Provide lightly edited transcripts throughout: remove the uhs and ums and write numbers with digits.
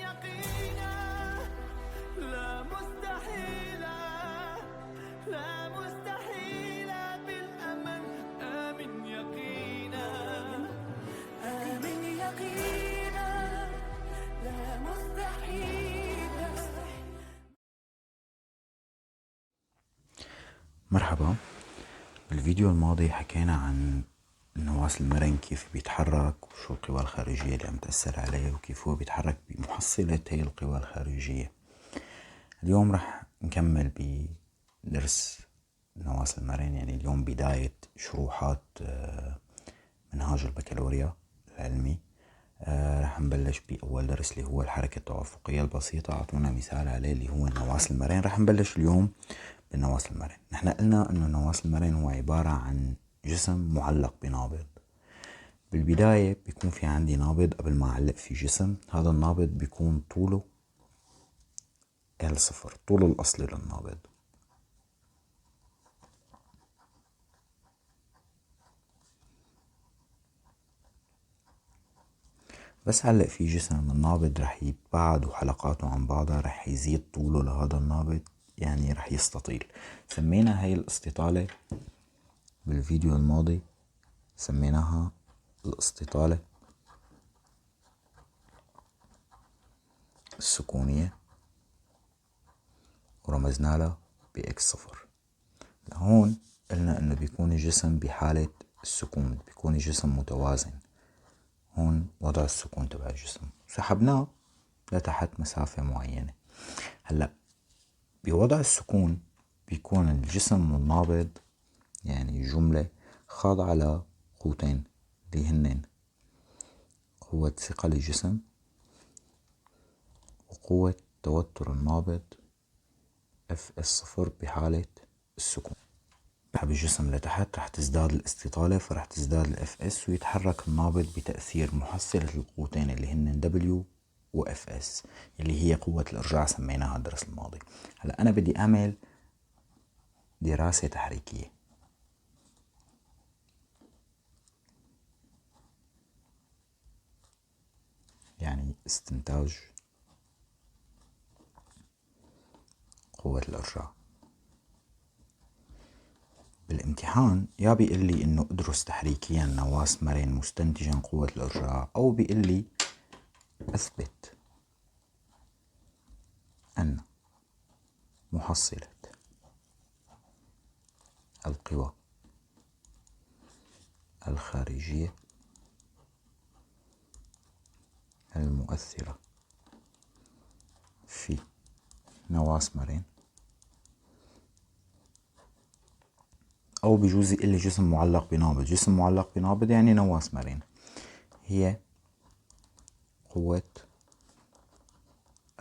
يقينا لا مستحيل، لا مستحيل بالأمل. آمن يقينا، آمن يقينا لا مستحيل. مرحبا. بالفيديو الماضي حكينا عن النواة المرن كيف بيتحرك وشو القوى الخارجية اللي عم تأثر عليه وكيف هو بيتحرك بمحصلة هي القوى الخارجية. اليوم رح نكمل بدرس النواة المرن، يعني اليوم بداية شروحات منهاج البكالوريا العلمي. رح نبلش بأول درس اللي هو الحركة التوافقية البسيطة. أعطونا مثال عليه اللي هو النواة المرن. رح نبلش اليوم بالنواة المرن. نحن قلنا أنه النواة المرن هو عبارة عن جسم معلق بنابض. بالبداية بيكون في عندي نابض قبل ما أعلق في جسم. هذا النابض بيكون طوله L0، طوله الأصلي للنابض. بس علق في جسم النابض رح يتباعد وحلقاته عن بعضها، رح يزيد طوله لهذا النابض، يعني رح يستطيل. سمينا هاي الاستطالة بالفيديو الماضي، سميناها الاستطالة السكونية ورمزنا لها بX0. هون قلنا انه بيكون الجسم بحالة السكون، بيكون الجسم متوازن. هون وضع السكون تبع الجسم، سحبناه لتحت مسافة معينة. هلأ بوضع السكون بيكون الجسم والنابض، يعني الجملة خاضعة لقوتين اللي هنن قوة ثقل الجسم وقوة توتر النابض FS0 بحالة السكون. سحب الجسم لتحت رح تزداد الاستطالة، فرح تزداد الاف اس ويتحرك النابض بتأثير محصلة القوتين اللي هن W و FS اللي هي قوة الإرجاع، سميناها الدرس الماضي. هلأ أنا بدي أعمل دراسة تحريكية، يعني استنتاج قوة الإرجاع. بالامتحان يا بيقول لي انه ادرس تحريكيا نواة مرن مستنتجا قوة الإرجاع، او بيقول لي اثبت ان محصلة القوى الخارجية المؤثرة في نواة مرن، أو بجوز يقول لي جسم معلق بنابض. جسم معلق بنابض يعني نواة مرن، هي قوة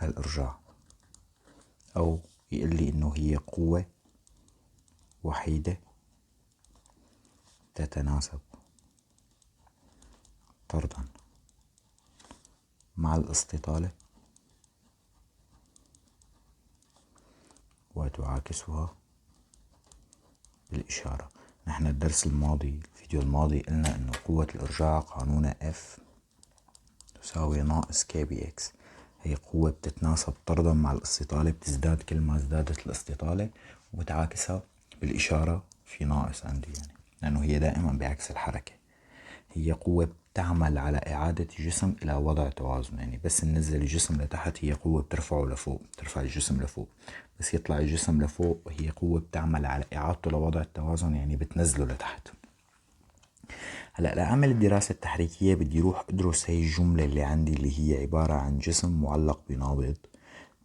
الإرجاع، أو يقول لي إنه هي قوة وحيدة تتناسب طردا مع الاستطالة وتعاكسها بالإشارة. نحن الدرس الماضي، الفيديو الماضي، قلنا إنه قوة الإرجاع قانون F تساوي ناقص K بX. هي قوة بتتناسب طردا مع الاستطالة، بتزداد كل ما ازدادت الاستطالة، وبتعاكسها بالإشارة في ناقص عندي، يعني لأنه هي دائما بعكس الحركة. هي قوة بتعمل على إعادة الجسم إلى وضع توازن، يعني بس ننزل الجسم لتحت هي قوة بترفعه لفوق، بترفع الجسم لفوق. بس يطلع الجسم لفوق هي قوة بتعمل على إعادته لوضع التوازن، يعني بتنزله لتحت. هلأ لأعمل الدراسة التحريكية بدي روح أدرس هي الجملة اللي عندي اللي هي عبارة عن جسم معلق بنابض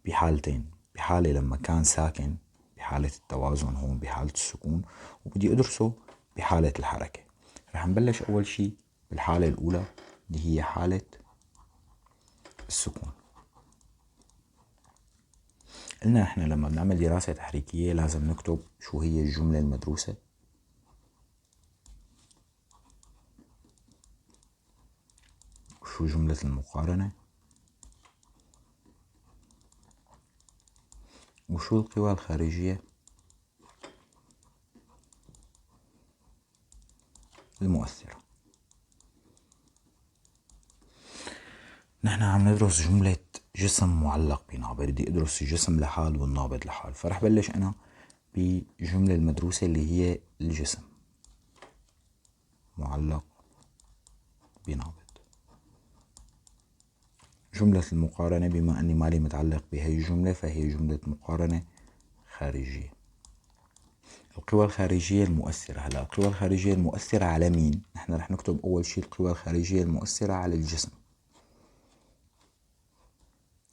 بحالتين، بحالة لما كان ساكن بحالة التوازن هون بحالة السكون، وبدي أدرسه بحالة الحركة. رح نبلش أول شي بالحالة الأولى اللي هي حالة السكون. قلنا احنا لما بنعمل دراسة تحريكية لازم نكتب شو هي الجملة المدروسة، وشو جملة المقارنة، وشو القوى الخارجية المؤثرة. نحن عم ندرس جملة جسم معلق بنابض، بدي ادرس الجسم لحال والنابض لحال، فرح بلش انا بجملة المدروسة اللي هي الجسم معلق بنابض. جملة المقارنة، بما اني مالي متعلق بهي الجملة فهي جملة مقارنة خارجية. القوى الخارجية المؤثرة، هلا القوى الخارجية المؤثرة على مين؟ نحن رح نكتب اول شي القوى الخارجية المؤثرة على الجسم.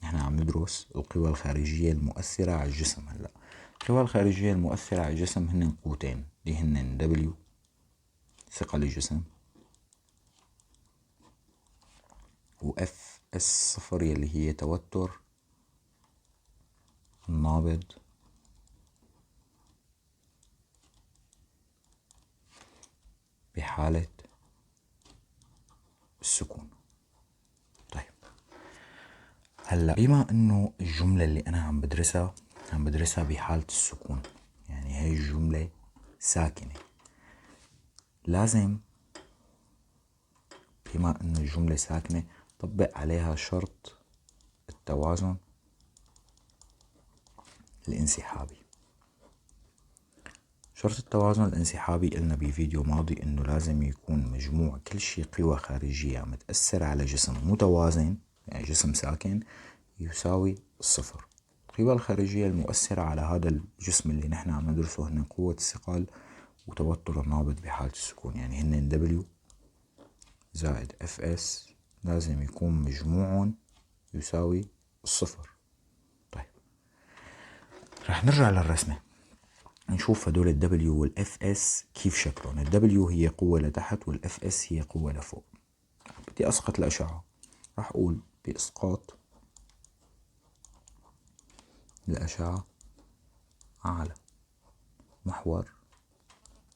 نحن عم ندرس القوى الخارجية المؤثرة على الجسم. هلا القوى الخارجية المؤثرة على الجسم هن قوتين اللي هن W ثقل الجسم، و FS0 يلي هي توتر النابض بحالة السكون. طيب هلا بما انه الجملة اللي انا عم بدرسها بحالة السكون، يعني هاي الجملة ساكنة، لازم بما انه الجملة ساكنة طبق عليها شرط التوازن الانسحابي. شرط التوازن الانسحابي قلنا بفيديو ماضي انه لازم يكون مجموع كل شي قوى خارجية متأثرة على جسم متوازن، يعني جسم ساكن، يساوي الصفر. القوى الخارجية المؤثرة على هذا الجسم اللي نحن عم ندرسه هن قوة الثقل وتوتر النابض بحالة السكون، يعني هن W زائد FS لازم يكون مجموعهم يساوي الصفر. طيب رح نرجع للرسمة نشوف هدول ال W وال FS كيف شكلهم. ال W هي قوة لتحت وال FS هي قوة لفوق. بدي أسقط الأشعة، رح أقول بإسقاط الأشعة على محور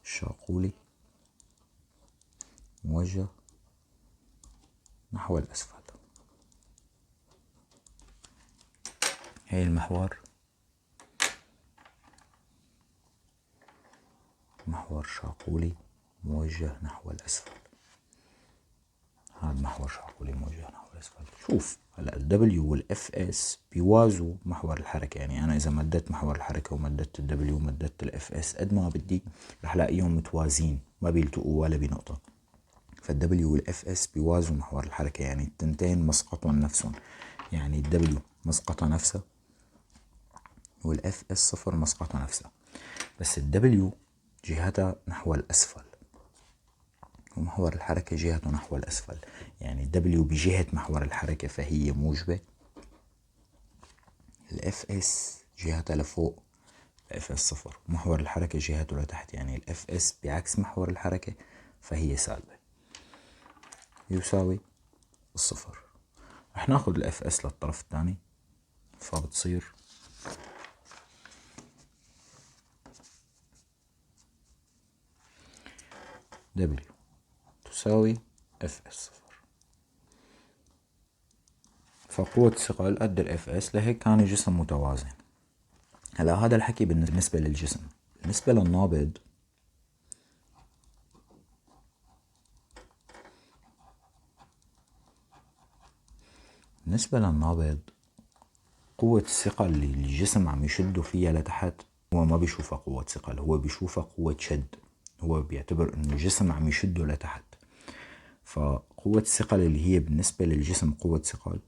الشاقولي موجه نحو الأسفل. هاي المحور محور شاقولي موجه نحو الأسفل، هذا محور شاقولي موجه نحو الأسفل. شوف هلا ال W وال FS بيوازوا محور الحركة، يعني أنا إذا مددت محور الحركة ومددت ال W ومددت ال FS قد ما بدي رح لاقيهم متوازين ما بيلتقوا ولا بنقطة. فال W وال FS بيوازوا محور الحركة، يعني التنتين مسقطهم نفسهم، يعني ال W مسقطها نفسها وال FS صفر مسقطها نفسها، بس ال W جهتها نحو الأسفل ومحور الحركة جهته نحو الأسفل، يعني W بجهة محور الحركة فهي موجبة، ال FS جهتها لفوق FS صفر، ومحور الحركة جهته لتحت، يعني ال FS بعكس محور الحركة فهي سالبة يساوي الصفر. رح ناخد ال FS للطرف الثاني فبتصير W تساوي FS صفر. فقوة الثقل قد ال FS، لهيك كان الجسم متوازن. هلا هذا الحكي بالنسبة للجسم. بالنسبة للنابض قوة الثقل اللي الجسم عم يشده فيها لتحت هو ما بيشوفها قوة ثقل، هو بيشوفها قوة شد، هو بيعتبر انه الجسم عم يشده لتحت. فقوة الثقل اللي هي بالنسبة للجسم قوة ثقل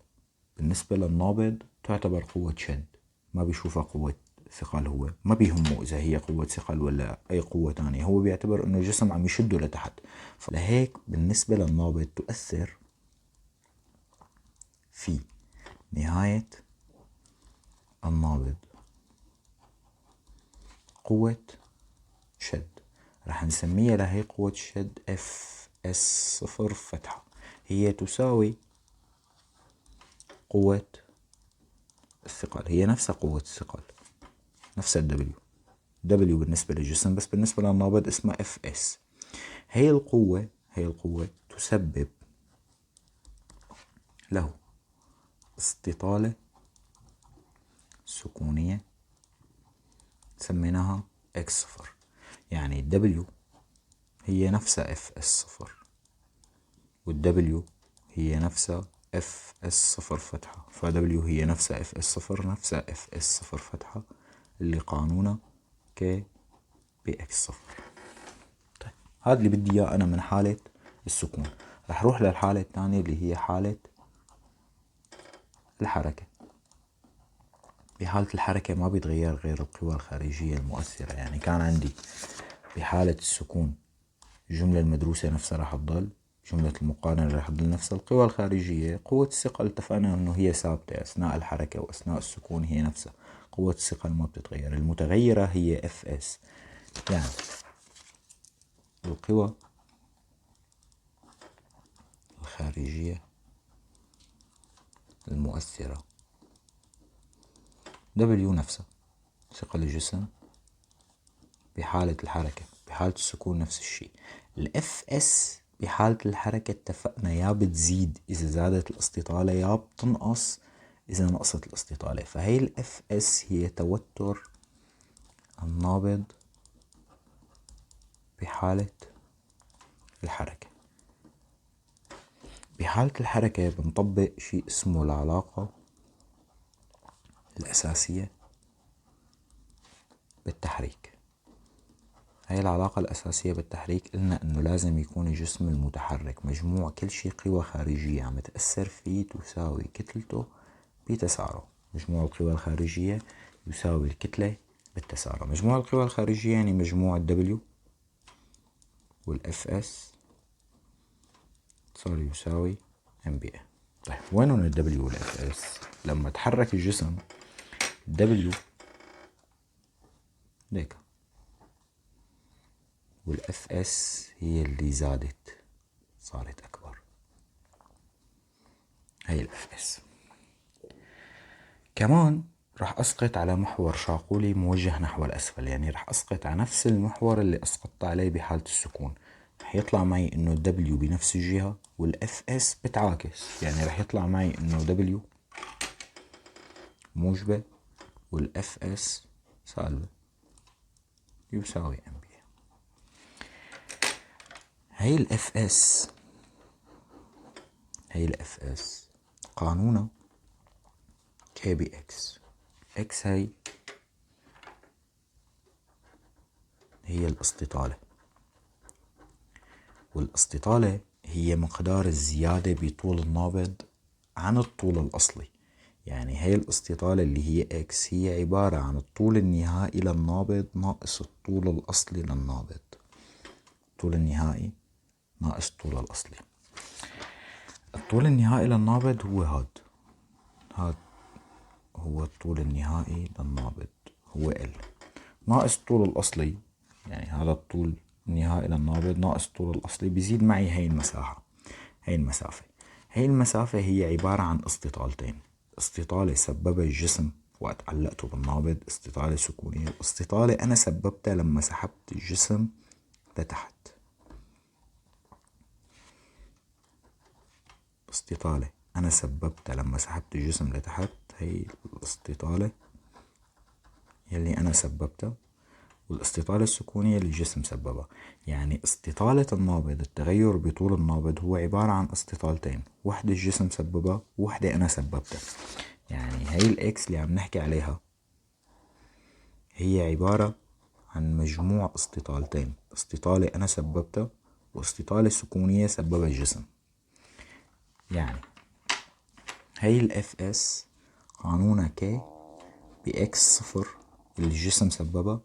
بالنسبة للنابض تعتبر قوة شد، ما بيشوفها قوة ثقل، هو ما بيهمه إذا هي قوة ثقل ولا أي قوة تانية، هو بيعتبر إنه الجسم عم يشده لتحت. فلهيك بالنسبة للنابض تؤثر في نهاية النابض قوة شد، رح نسميها لهي قوة شد FS صفر فتحة، هي تساوي قوة الثقل، هي نفسها قوة الثقل نفس ال W بالنسبة للجسم، بس بالنسبة للنابض اسمها FS. هي القوة تسبب له استطالة سكونية سميناها X صفر، يعني W هي نفسها FS صفر وال W هي نفسها اف اس صفر فتحة، فدبليو هي نفسها اف اس صفر نفسها اف اس صفر فتحة اللي قانونها كي بي اكس صفر. طيب هذا اللي بدي اياه انا من حالة السكون. رح روح للحالة الثانية اللي هي حالة الحركة. بحالة الحركة ما بيتغير غير القوى الخارجية المؤثرة. يعني كان عندي بحالة السكون الجملة المدروسة نفسها راح تضل، جملة المقارنة راح تضل نفسها. القوى الخارجية قوة الثقل اتفقنا انه هي ثابتة اثناء الحركة واثناء السكون هي نفسها. قوة الثقل ما بتتغير، المتغيرة هي اف اس. يعني القوى الخارجية المؤثرة دبليو نفسها ثقل الجسم بحالة الحركة، بحالة السكون نفس الشيء. الاف اس بحالة الحركة اتفقنا يا بتزيد إذا زادت الاستطالة يا بتنقص إذا نقصت الاستطالة. فهي الاف اس هي توتر النابض بحالة الحركة. بحالة الحركة بنطبق شيء اسمه العلاقة الأساسية بالتحريك. هاي العلاقة الأساسية بالتحريك قلنا إنه لازم يكون الجسم المتحرك مجموع كل شي قوى خارجية عم تأثر فيه تساوي كتلته بتسارع. مجموع القوى الخارجية يساوي الكتلة بالتسارع. مجموع القوى الخارجية يعني مجموع الدبليو والإف إس صار يساوي ام بي. طيب وينهم الدبليو والإف إس؟ لما تحرك الجسم الدبليو ليك والاف اس هي اللي زادت صارت اكبر. هي الاف اس. كمان راح اسقط على محور شاقولي موجه نحو الاسفل، يعني راح اسقط على نفس المحور اللي اسقطت عليه بحالة السكون. راح يطلع معي انه دبليو بنفس الجهة والاف اس بتعاكس، يعني راح يطلع معي انه دبليو موجبة والاف اس سالبة يساوي ام بي. هي الاف اس قانونها كي بي اكس. اكس هي الاستطالة، والاستطالة هي مقدار الزيادة بطول النابض عن الطول الأصلي. يعني هي الاستطالة اللي هي اكس هي عبارة عن الطول النهائي للنابض ناقص الطول الأصلي للنابض. الطول النهائي ناقص الطول الأصلي. الطول النهائي للنابض هو هاد هو الطول النهائي للنابض هو ال ناقص الطول الأصلي. يعني هذا الطول النهائي للنابض ناقص الطول الأصلي بيزيد معي هاي المساحة. هاي المسافة هي عبارة عن استطالتين. استطالة سببها الجسم وقت علقته بالنابض، استطالة سكونية. الاستطالة أنا سببتها لما سحبت الجسم لتحت. استطالة أنا سببتها لما سحبت الجسم لتحت هي الاستطالة يلي أنا سببتها، والاستطالة السكونية اللي الجسم سببها. يعني استطالة النابض التغير بطول النابض هو عبارة عن استطالتين، وحدة الجسم سببها وحدة أنا سببتها. يعني هي الإكس اللي عم نحكي عليها هي عبارة عن مجموع استطالتين، استطالة أنا سببتها واستطالة سكونية سببها الجسم. يعني هي الاف اس قانونها كي بإكس صفر اللي الجسم سببها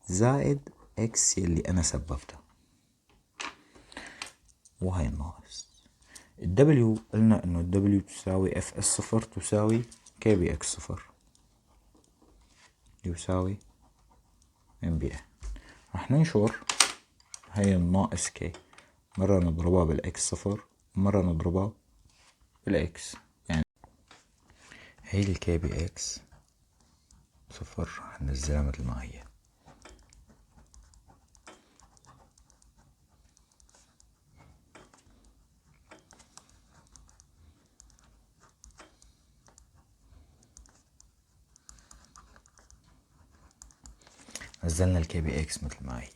زائد اكس يلي انا سببتها، وهي الناقص الدبليو. قلنا انه الدبليو تساوي اف اس صفر تساوي كي بي اكس صفر يساوي ام بي. رح ننشر هي الناقص كي، مرة نضربها بالاكس صفر ومرة نضربها بالاكس. يعني هي الكي بي اكس صفر رح ننزلها مثل ما هي. نزلنا الكي بي اكس مثل ما هي.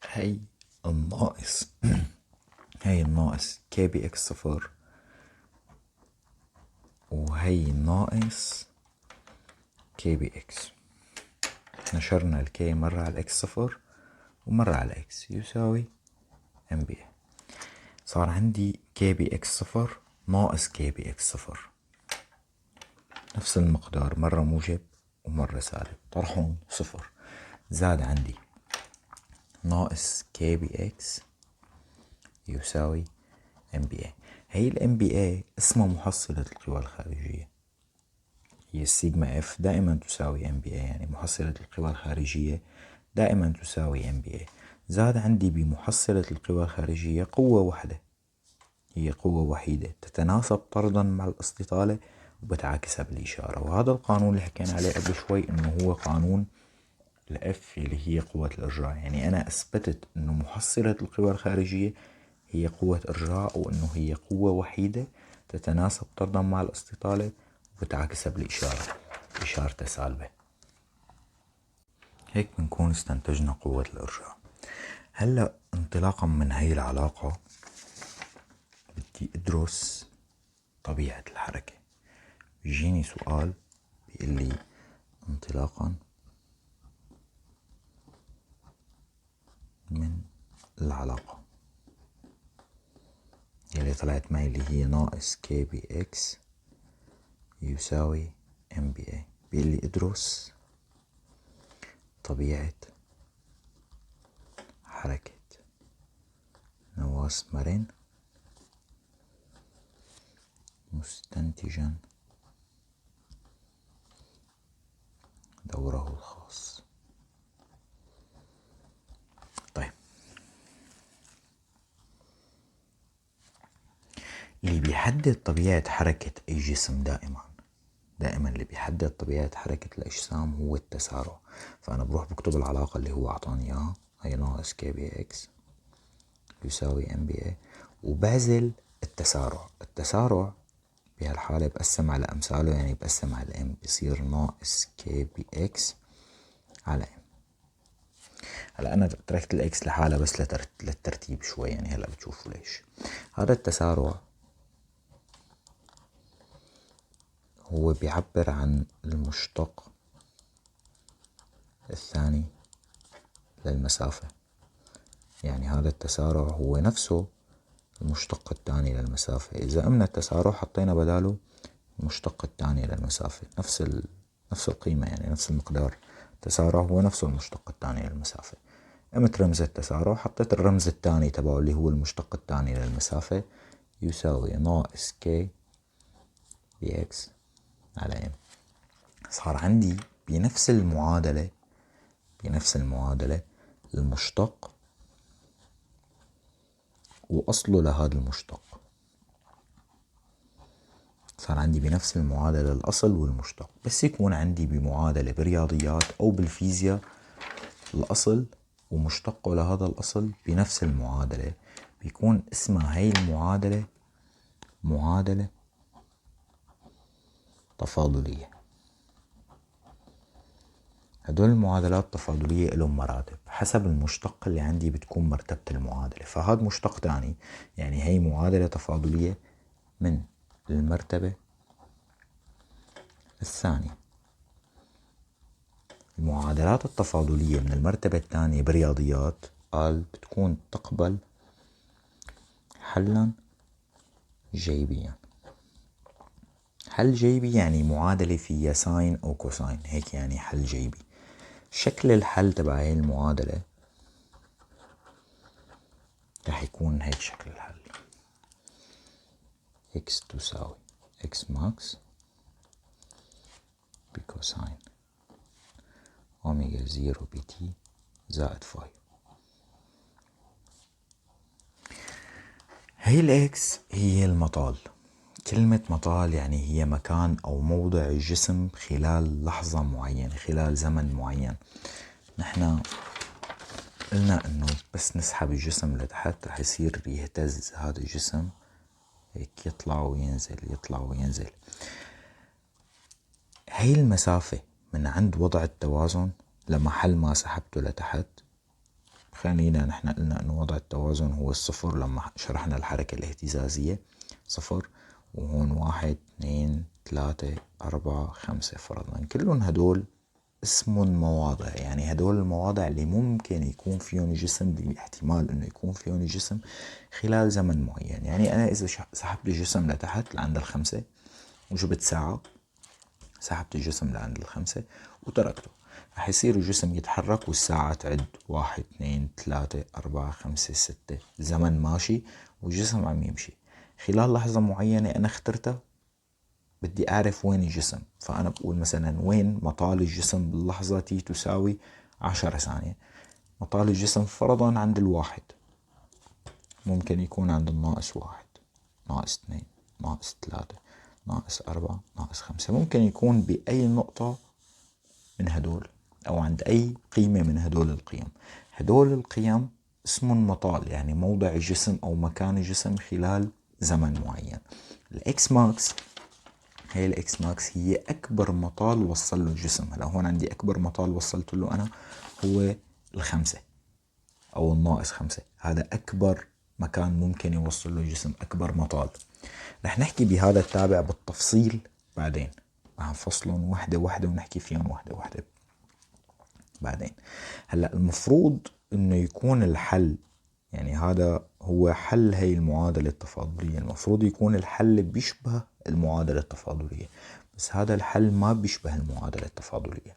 هي الناقص هي الناقص كي بي اكس صفر وهي ناقص كي بي اكس. نشرنا الكي مرة على الاكس صفر ومرة على اكس يساوي ام بي اي. صار عندي كي بي اكس صفر ناقص كي بي اكس صفر، نفس المقدار، مرة موجب ومرة سالب، طرحهم صفر. زاد عندي ناقص كي بي اكس يساوي ام بي اي. هي الام بي اي اسمها محصلة القوى الخارجية، هي السيجما اف دائما تساوي ام بي اي، يعني محصلة القوى الخارجية دائما تساوي ام بي اي. زاد عندي بمحصلة القوى الخارجية قوة واحدة، هي قوة وحيدة تتناسب طردا مع الاستطالة وبتعاكسها بالإشارة. وهذا القانون اللي حكينا عليه قبل شوي انه هو قانون الاف اللي هي قوة الارجاع. يعني انا اثبتت انه محصلة القوى الخارجية هي قوة ارجاع، وانه هي قوة وحيدة تتناسب طردا مع الاستطالة وبتعاكسها بالإشارة، إشارة سالبة. هيك بنكون استنتجنا قوة الارجاع. هلأ انطلاقا من هاي العلاقة بدي ادرس طبيعة الحركة. بيجيني سؤال بيقول لي انطلاقا من العلاقة يلي طلعت معي اللي هي ناقص كي بي اكس يساوي ام بي اي، بيقول لي ادرس طبيعة حركة نواة مرن مستنتجا دوره الخاص. طيب، اللي بيحدد طبيعة حركة أي جسم دائما اللي بيحدد طبيعة حركة الأجسام هو التسارع. فأنا بروح بكتب العلاقة اللي هو أعطاني إياها، هي ناقص كي بي إكس يساوي ام بي اي، وبعزل التسارع بهالحالة بقسم على أمثاله، يعني بقسم على ام، بصير ناقص كي بي إكس على ام. هلا أنا تركت الإكس لحالة بس للترتيب شوي، يعني هلا بتشوفوا ليش. هذا التسارع هو بيعبر عن المشتق الثاني للمسافة، يعني هذا التسارع هو نفسه المشتق الثاني للمسافة. إذا قمنا التسارع حطينا بداله المشتق الثاني للمسافة، نفس القيمة، يعني نفس المقدار. التسارع هو نفسه المشتق الثاني للمسافة. قمت رمز التسارع حطيت الرمز الثاني تبعه اللي هو المشتق الثاني للمسافة يساوي ناقص كي بي اكس على ام. صار عندي بنفس المعادلة المشتق وأصله لهذا المشتق. صار عندي بنفس المعادلة الأصل والمشتق. بس يكون عندي بمعادلة برياضيات أو بالفيزياء الأصل ومشتقه لهذا الأصل بنفس المعادلة، بيكون اسمها هاي المعادلة معادلة تفاضلية. هدول المعادلات التفاضلية لهم مراتب، حسب المشتق اللي عندي بتكون مرتبة المعادلة. فهذا مشتق تاني، يعني هي معادلة تفاضلية من المرتبة الثانية. المعادلات التفاضلية من المرتبة الثانية برياضيات قال بتكون تقبل حلا جيبيا. حل جيبي يعني معادلة فيها ساين أو كوساين، هيك يعني حل جيبي. شكل الحل تبع هاي المعادلة رح يكون هيك شكل الحل: x تساوي x max بكوساين أوميجا 0 بتي زائد فاي. هي الإكس هي المطال. كلمة مطال يعني هي مكان أو موضع الجسم خلال لحظة معينة، خلال زمن معين. نحن قلنا إنه بس نسحب الجسم لتحت رح يصير يهتز هذا الجسم، هيك يطلع وينزل يطلع وينزل. هي المسافة من عند وضع التوازن لمحل ما سحبته لتحت. خلينا نحن قلنا انه وضع التوازن هو الصفر لما شرحنا الحركة الاهتزازية صفر، وهون 1 2 3 4 5 فرضا، كلهم هدول اسمهم مواضع. يعني هدول المواضع اللي ممكن يكون فيهم جسم، باحتمال انه يكون فيهم جسم خلال زمن معين. يعني انا اذا سحبت الجسم لتحت لعند الخمسة وجبت ساعة، سحبت الجسم لعند الخمسة وتركته، رح يصير الجسم يتحرك والساعة تعد 1 2 3 4 5 6، زمن ماشي والجسم عم يمشي. خلال لحظة معينة انا اخترتها بدي اعرف وين الجسم، فانا بقول مثلا وين مطال الجسم باللحظة تي تساوي 10 ثانية. مطال الجسم فرضا عند الواحد، ممكن يكون عند الناقص 1 ناقص 2 ناقص 3 ناقص 4 ناقص 5، ممكن يكون بأي نقطة من هدول أو عند أي قيمة من هدول القيم. هدول القيم اسمهم مطال، يعني موضع الجسم أو مكان الجسم خلال زمن معين. الإكس ماكس، هي الإكس ماكس هي أكبر مطال وصل له الجسم. هلا هون عندي أكبر مطال وصلت له أنا هو الخمسة أو الناقص 5، هذا أكبر مكان ممكن يوصل له الجسم، أكبر مطال. رح نحكي بهذا التابع بالتفصيل بعدين، رح نفصلهم وحدة وحدة ونحكي فيهم وحدة وحدة بعدين. هلأ المفروض انه يكون الحل، يعني هذا هو حل هي المعادلة التفاضلية، المفروض يكون الحل بيشبه المعادلة التفاضلية، بس هذا الحل ما بيشبه المعادلة التفاضلية.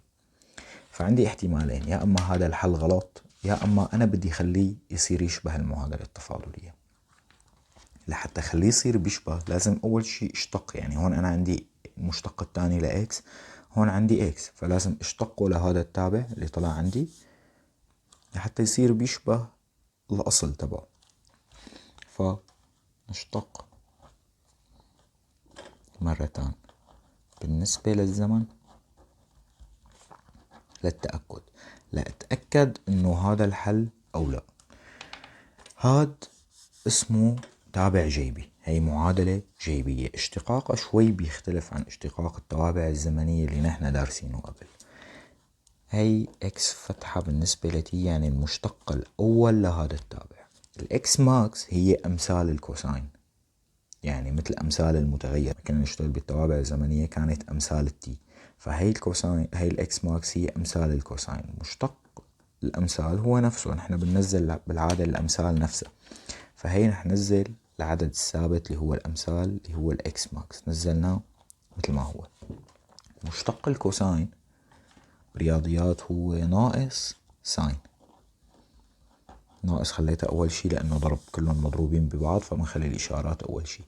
فعندي احتمالين، يا اما هذا الحل غلط، يا اما انا بدي خليه يصير يشبه المعادلة التفاضلية. لحتى خليه يصير بيشبه لازم اول شيء اشتق، يعني هون انا عندي المشتق الثاني لاكس، هون عندي اكس، فلازم اشتقه لهذا التابع اللي طلع عندي لحتى يصير بيشبه الاصل تبعه. فنشتق مرتان بالنسبة للزمن للتأكد، لأتأكد انه هذا الحل او لا. هاد اسمه تابع جيبي، هي معادلة جيبية. اشتقاقها شوي بيختلف عن اشتقاق التوابع الزمنية اللي نحن دارسينه قبل. هي اكس فتحة بالنسبة لتي، يعني المشتق الاول لهذا التابع. الاكس ماكس هي امثال الكوساين، يعني مثل امثال المتغير، كنا نشتغل بالتوابع الزمنية كانت امثال التي، فهي الكوساين، هي الاكس ماكس هي امثال الكوساين. مشتق الامثال هو نفسه، نحن بننزل بالعادة الامثال نفسها، فهي رح ننزل العدد الثابت اللي هو الامثال اللي هو الاكس ماكس، نزلناه مثل ما هو. مشتق الكوساين برياضيات هو ناقص ساين، ناقص خليته اول شي لانه ضرب كلهم مضروبين ببعض فبنخلي الاشارات اول شي.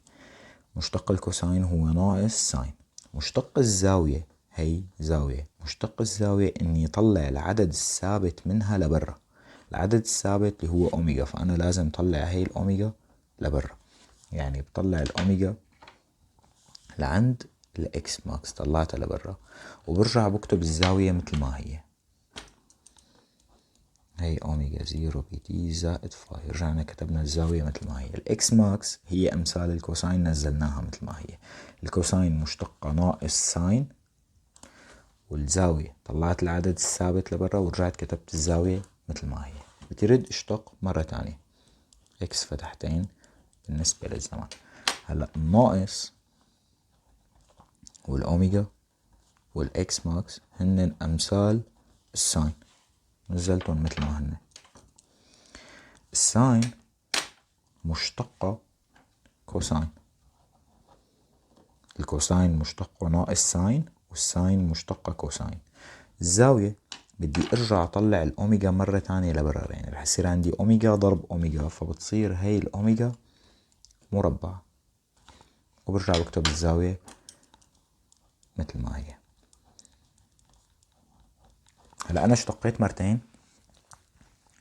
مشتق الكوساين هو ناقص ساين. مشتق الزاوية هي زاوية، مشتق الزاوية اني يطلع العدد الثابت منها لبرا، العدد الثابت اللي هو اوميجا، فانا لازم طلع هي الاوميجا لبرا، يعني بطلع الاوميجا لعند الاكس ماكس، طلعتها لبرا وبرجع بكتب الزاوية مثل ما هي اوميجا 0 بي تي زائد فاي، رجعنا كتبنا الزاوية مثل ما هي. الاكس ماكس هي امثال الكوساين نزلناها مثل ما هي. الكوساين مشتقة ناقص ساين، والزاوية طلعت العدد الثابت لبرا ورجعت كتبت الزاوية مثل ما هي. بدي رد اشتق مرة تانية اكس فتحتين بالنسبة للزمان. هلا الناقص والاوميجا والاكس ماكس هن امثال الساين، نزلتهم مثل ما هن. الساين مشتقة كوساين، الكوساين مشتقة ناقص ساين والساين مشتقة كوساين. الزاوية بدي ارجع اطلع الاوميجا مرة تانية لبرا، يعني رح يصير عندي اوميجا ضرب اوميجا، فبتصير هي الاوميجا مربع، وبرجع بكتب الزاوية مثل ما هي. هلا انا اشتقيت مرتين،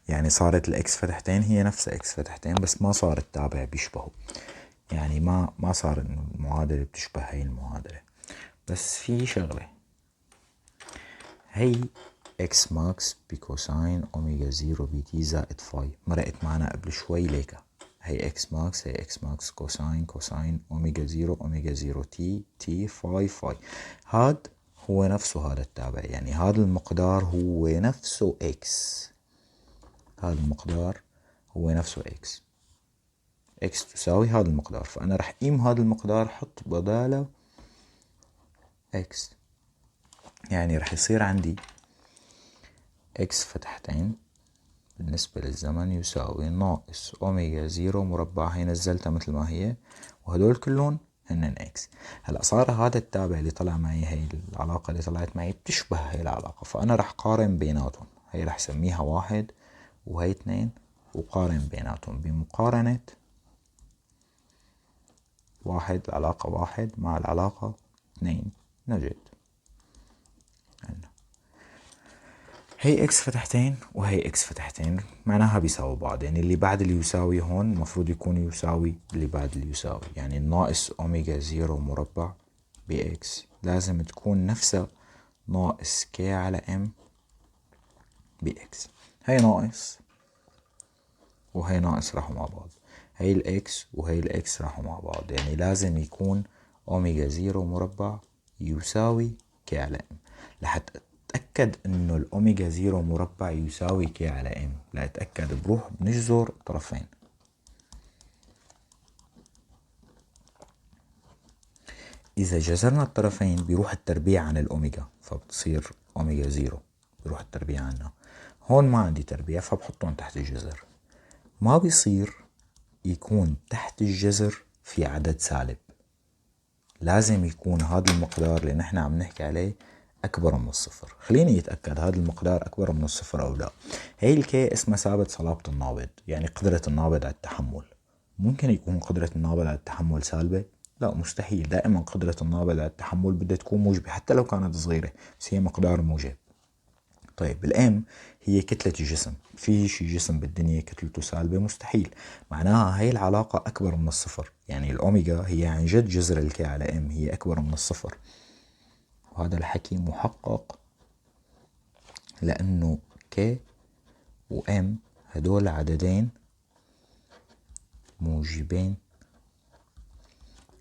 يعني صارت الاكس فتحتين هي نفسها اكس فتحتين، بس ما صار التابع بيشبهه، يعني ما صار انه المعادلة بتشبه هاي المعادلة. بس في شغلة، هي اكس ماكس بكوساين اوميجا 0 بي تي زائد فاي مرقت معنا قبل شوي ليكا. هي اكس ماكس، هي اكس ماكس كوساين كوساين اوميجا 0 اوميجا 0 تي تي فاي فاي. هاد هو نفسه هذا التابع، يعني هذا المقدار هو نفسه اكس، هذا المقدار هو نفسه اكس. اكس تساوي هذا المقدار، فانا رح قيم هذا المقدار حط بداله اكس، يعني رح يصير عندي اكس فتحتين بالنسبة للزمن يساوي ناقص اوميجا زيرو مربع، هي نزلتها مثل ما هي، وهدول كلهم هن اكس. هلا صار هذا التابع اللي طلع معي، هي العلاقة اللي طلعت معي بتشبه هي العلاقة، فانا رح قارن بيناتهم، هي رح سميها واحد وهي اثنين، وقارن بيناتهم بمقارنة واحد، العلاقة واحد مع العلاقة اثنين، نجد عندنا هي اكس فتحتين وهي اكس فتحتين معناها بيساوي بعض، يعني اللي بعد اللي يساوي هون المفروض يكون يساوي اللي بعد اللي يساوي، يعني ناقص اوميجا زيرو مربع باكس لازم تكون نفسها ناقص كي على ام باكس. هي ناقص وهي ناقص راحوا مع بعض، هي الاكس وهي الاكس راحوا مع بعض، يعني لازم يكون اوميجا زيرو مربع يساوي كي على ام. لحتى اتأكد انه الاوميجا زيرو مربع يساوي كي على ام، لأتأكد بروح بنجذر طرفين، اذا جذرنا الطرفين بيروح التربيع عن الاوميجا، فبتصير اوميجا زيرو بيروح التربيع عنها. هون ما عندي تربيع فبحطهم تحت الجذر، ما بيصير يكون تحت الجذر في عدد سالب، لازم يكون هذا المقدار اللي نحن عم نحكي عليه أكبر من الصفر. خليني يتأكد هذا المقدار أكبر من الصفر أو لا. هي الكي اسمها ثابت صلابة النابض، يعني قدرة النابض على التحمل. ممكن يكون قدرة النابض على التحمل سالبة؟ لا مستحيل، دائما قدرة النابض على التحمل بدها تكون موجبة حتى لو كانت صغيرة، بس هي مقدار موجب. طيب الام هي كتلة الجسم، في شي جسم بالدنيا كتلته سالبة؟ مستحيل. معناها هي العلاقة أكبر من الصفر، يعني الأوميجا هي عن جد جذر الكي على ام هي أكبر من الصفر، وهذا الحكي محقق لأنه كي وام هدول عددين موجبين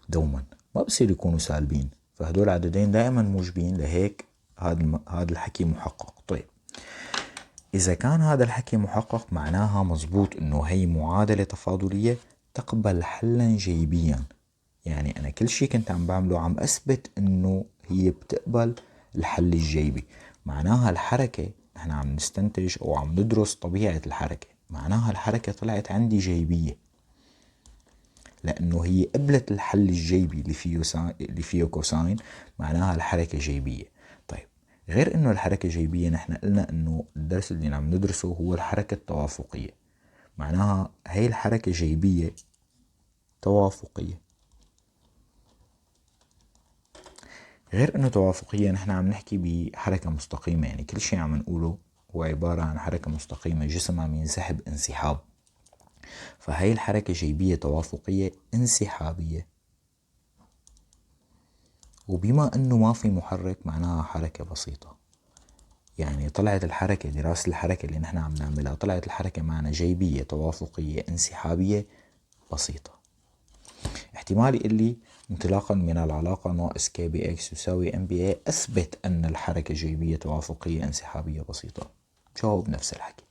دوما، ما بصير يكونوا سالبين، فهدول عددين دائما موجبين، لهيك هذا الحكي محقق. طيب إذا كان هذا الحكي محقق معناها مزبوط إنه هي معادلة تفاضلية تقبل حلا جيبيا، يعني أنا كل شي كنت عم بعمله عم أثبت إنه هي بتقبل الحل الجيبي. معناها الحركة نحن عم نستنتج أو عم ندرس طبيعة الحركة، معناها الحركة طلعت عندي جيبية لأنه هي قبلت الحل الجيبي اللي فيه كوساين، معناها الحركة جيبية. طيب غير انه الحركة جيبية، نحن قلنا انه الدرس اللي عم ندرسه هو الحركة التوافقية، معناها هي الحركة جيبية توافقية. غير انه توافقية نحن عم نحكي بحركة مستقيمة، يعني كل شيء عم نقوله هو عبارة عن حركة مستقيمة، جسم عم ينسحب انسحاب، فهي الحركة جيبية توافقية انسحابية. وبما انه ما في محرك معناها حركة بسيطة، يعني طلعت الحركة، دراسة الحركة اللي نحن عم نعملها طلعت الحركة معنا جيبية توافقية انسحابية بسيطة. احتمال اللي انطلاقا من العلاقة ناقص كي بي اكس يساوي ام بي اي اثبت ان الحركة جيبية توافقية انسحابية بسيطة، جاوب نفس الحكي.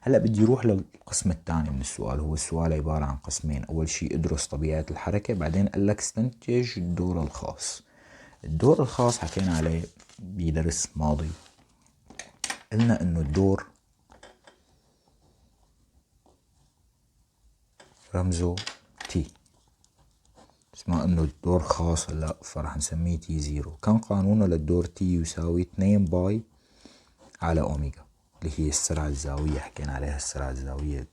هلا بدي اروح للقسم الثاني من السؤال، هو السؤال عبارة عن قسمين، اول شيء ادرس طبيعة الحركة، بعدين قال لك استنتج الدور الخاص. الدور الخاص حكينا عليه بدرس ماضي، قلنا انه الدور رمزه تي، بس ما انه الدور خاص هلا فرح نسميه تي زيرو. كان قانونه للدور تي يساوي 2 باي على اوميجا اللي هي السرعة الزاوية، حكينا عليها السرعة الزاوية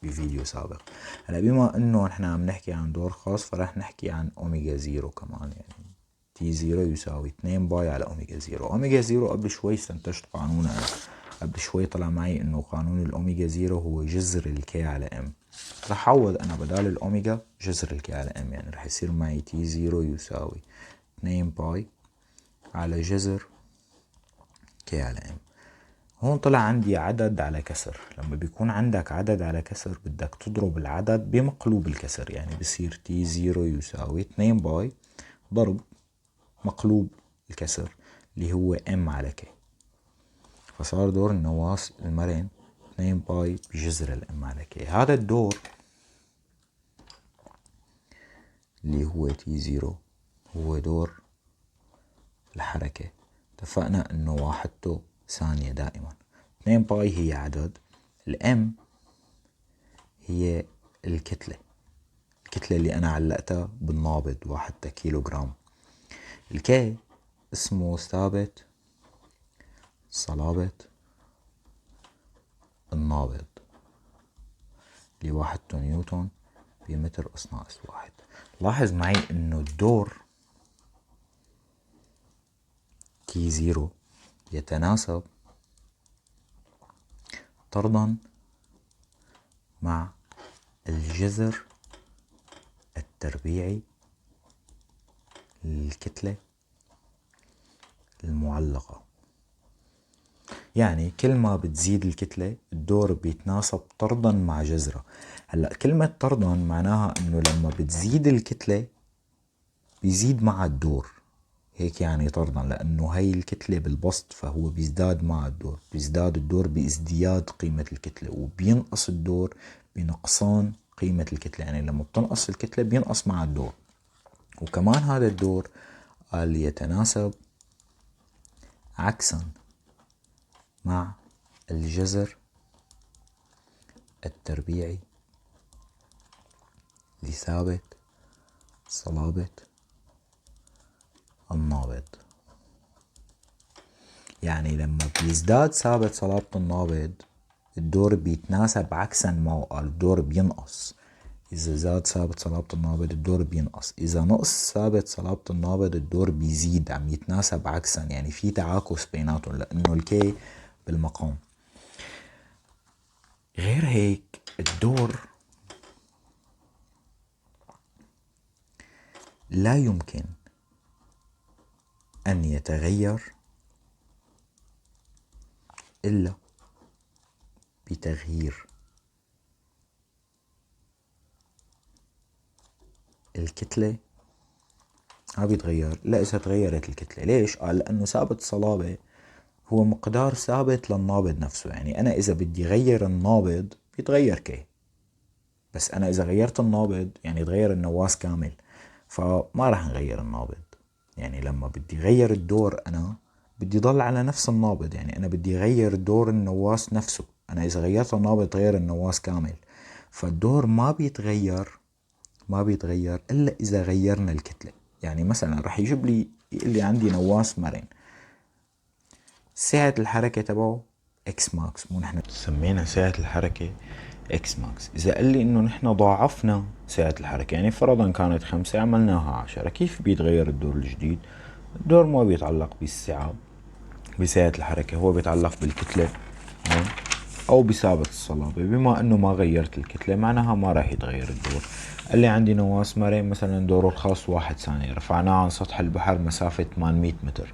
بفيديو سابق. هلا بما انه نحن عم نحكي عن دور خاص فرح نحكي عن اوميجا زيرو كمان، يعني تي زيرو يساوي 2 باي على اوميجا زيرو. اوميجا زيرو قبل شوي استنتجت قانون، قبل شوي طلع معي انه قانون الاوميجا زيرو هو جذر الكي على ام. رح اعوض انا بدال الاوميجا جذر الكي على ام، يعني رح يصير معي تي زيرو يساوي 2 باي على جذر كي على ام. هون طلع عندي عدد على كسر، لما بيكون عندك عدد على كسر بدك تضرب العدد بمقلوب الكسر، يعني بصير تي زيرو يساوي 2 باي ضرب مقلوب الكسر اللي هو ام على كي، فصار دور النواص المرن 2 باي بجذر الام على كي. هذا الدور اللي هو تي زيرو هو دور الحركة. اتفقنا انه واحدته ثانية دائما. 2 باي هي عدد، الام هي الكتلة اللي انا علقتها بالنابض واحدة كيلوغرام. الكي اسمه ثابت صلابة النابض اللي واحدته نيوتن بمتر اس ناقص 1. لاحظ معي انه الدور تي زيرو يتناسب طردا مع الجذر التربيعي للكتلة المعلقة. يعني كل ما بتزيد الكتلة الدور بيتناسب طردا مع جذرها. هلأ كلمة طردا معناها انه لما بتزيد الكتلة بيزيد مع الدور، هيك يعني طردا، لانه هاي الكتلة بالبسط فهو بيزداد مع الدور، بيزداد الدور بازدياد قيمة الكتلة، وبينقص الدور بنقصان قيمة الكتلة. يعني لما بتنقص الكتلة بينقص مع الدور. وكمان هذا الدور قال يتناسب عكسا مع الجذر التربيعي لثابت صلابة النابض. يعني لما بيزداد ثابت صلابة النابض الدور بيتناسب عكسا معه، قال الدور بينقص. إذا زاد ثابت صلابة النابض الدور بينقص، إذا نقص ثابت صلابة النابض الدور بيزيد، عم يتناسب عكسا، يعني في تعاكس بيناتهم لأنه الكي بالمقام. غير هيك الدور لا يمكن أن يتغير إلا بتغيير الكتلة. ما بيتغير إلا إذا تغيرت الكتلة. ليش؟ قال لأنه ثابت الصلابة هو مقدار ثابت للنابض نفسه. يعني أنا إذا بدي غير النابض بيتغير كي، بس أنا إذا غيرت النابض يعني تغير النواة كامل، فما رح نغير النابض. يعني لما بدي غير الدور أنا بدي ضل على نفس النابض، يعني أنا بدي غير دور النواة نفسه. أنا إذا غيرت النابض تغير النواة كامل، فالدور ما بيتغير إلا إذا غيرنا الكتلة. يعني مثلا رح يجيب لي يقول لي عندي نواة مرن، سعة الحركة تبعه اكس ماكس، مو نحن سمينا سعة الحركة اكس ماكس. اذا قال لي انه نحن ضاعفنا سعة الحركة، يعني فرضا كانت 5 عملناها 10، كيف بيتغير الدور الجديد؟ الدور ما بيتعلق بالسعة بسعة الحركة، هو بيتعلق بالكتلة او بثابت الصلابة. بما انه ما غيرت الكتلة معناها ما راح يتغير الدور. قال لي عندي نواة مرن مثلا دوره الخاص 1 ثانية، رفعناه عن سطح البحر مسافة 800 متر،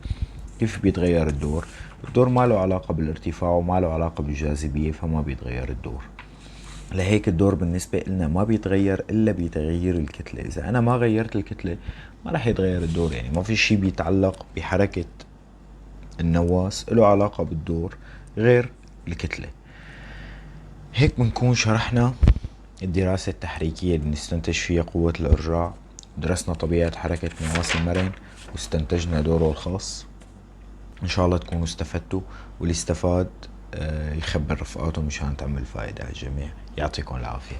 كيف بيتغير الدور؟ الدور ما له علاقة بالارتفاع وما له علاقة بالجاذبية، فما بيتغير الدور. لهيك الدور بالنسبة لنا ما بيتغير إلا بتغيير الكتلة. إذا أنا ما غيرت الكتلة ما رح يتغير الدور. يعني ما في شي بيتعلق بحركة النواة له علاقة بالدور غير الكتلة. هيك بنكون شرحنا الدراسة التحريكية اللي نستنتج فيها قوة الإرجاع. درسنا طبيعة حركة نواة المرن واستنتجنا دوره الخاص. إن شاء الله تكونوا استفدتوا، واللي استفاد يخبر رفقاته مشان تعمل فائدة على الجميع. يعطيكم العافية.